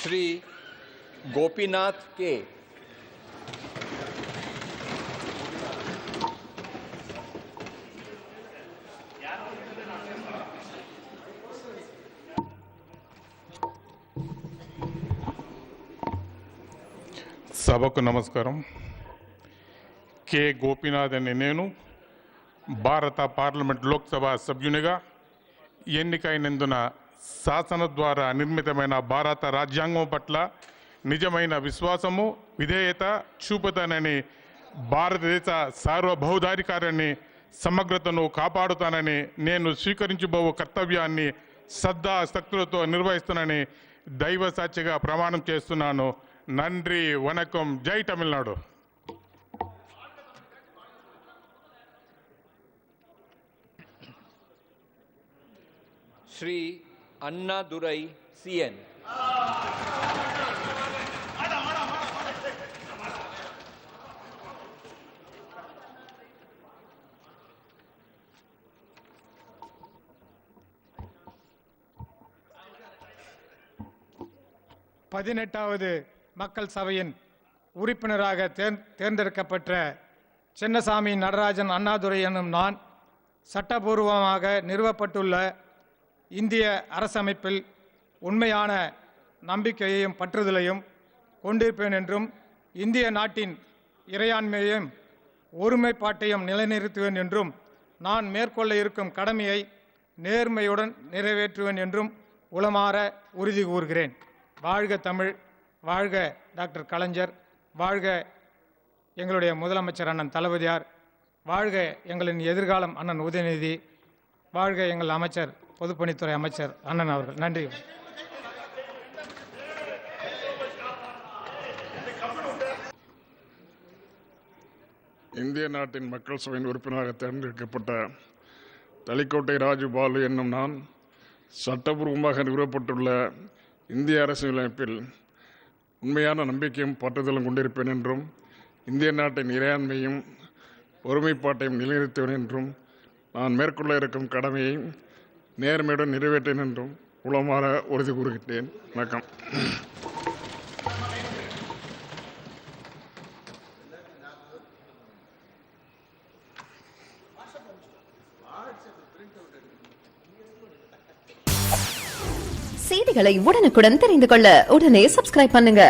श्री गोपीनाथ के। సభకు నమస్కారం. కె గోపీనాథ్ అనే నేను భారత పార్లమెంట్ లోక్సభ సభ్యునిగా ఎన్నికైనందున శాసన ద్వారా నిర్మితమైన భారత రాజ్యాంగం పట్ల నిజమైన విశ్వాసము విధేయత చూపుతానని, భారతదేశ సార్వభౌమాధికారాన్ని సమగ్రతను కాపాడుతానని, నేను స్వీకరించబో కర్తవ్యాన్ని శ్రద్ధాశక్తులతో నిర్వహిస్తానని దైవ సాక్షిగా ప్రమాణం చేస్తున్నాను. நன்றி, வணக்கம். ஜெய் தமிழ்நாடு. श्री अन्नादुरै CN। பதினெட்டாவது மக்கள் சபையின் உறுப்பினராக தேர்ந்தெடுக்கப்பட்ட சின்னசாமி நடராஜன் அண்ணாதுரை எனும் நான் சட்டபூர்வமாக நிறுவப்பட்டுள்ள இந்திய அரசமைப்பில் உண்மையான நம்பிக்கையையும் பற்றுதலையும் கொண்டிருப்பேன் என்றும், இந்திய நாட்டின் இறையாண்மையையும் ஒருமைப்பாட்டையும் நிலைநிறுத்துவேன் என்றும், நான் மேற்கொள்ள இருக்கும் கடமையை நேர்மையுடன் நிறைவேற்றுவேன் என்றும் உளமாற உறுதி கூறுகிறேன். வாழ்க தமிழ், வாழ்க டாக்டர் கலைஞர், வாழ்க எங்களுடைய முதலமைச்சர் அண்ணன் தளபதியார், வாழ்க எங்களின் எதிர்காலம் அண்ணன் உதயநிதி, வாழ்க எங்கள் அமைச்சர் பொதுப்பணித்துறை அமைச்சர் அண்ணன் அவர்கள். நன்றி. இந்திய நாட்டின் மக்கள் சபையின் உறுப்பினராக தேர்ந்தெடுக்கப்பட்ட தளிக்கோட்டை ராஜு பாலு என்னும் நான் சட்டபூர்வமாக நிறுவப்பட்டுள்ள இந்திய அரசியலமைப்பில் உண்மையான நம்பிக்கையும் பற்றுதலும் கொண்டிருப்பேன் என்றும், இந்திய நாட்டின் இறையாண்மையும் ஒருமைப்பாட்டையும் நிலைநிறுத்துவேன் என்றும், நான் மேற்கொள்ள இருக்கும் கடமையை நேர்மையுடன் நிறைவேற்றேன் என்றும் உளமாற உறுதி கூறுகின்றேன். வணக்கம். செய்திகளை உடனுக்குடன் தெரிந்து கொள்ள உடனே சப்ஸ்கிரைப் பண்ணுங்க.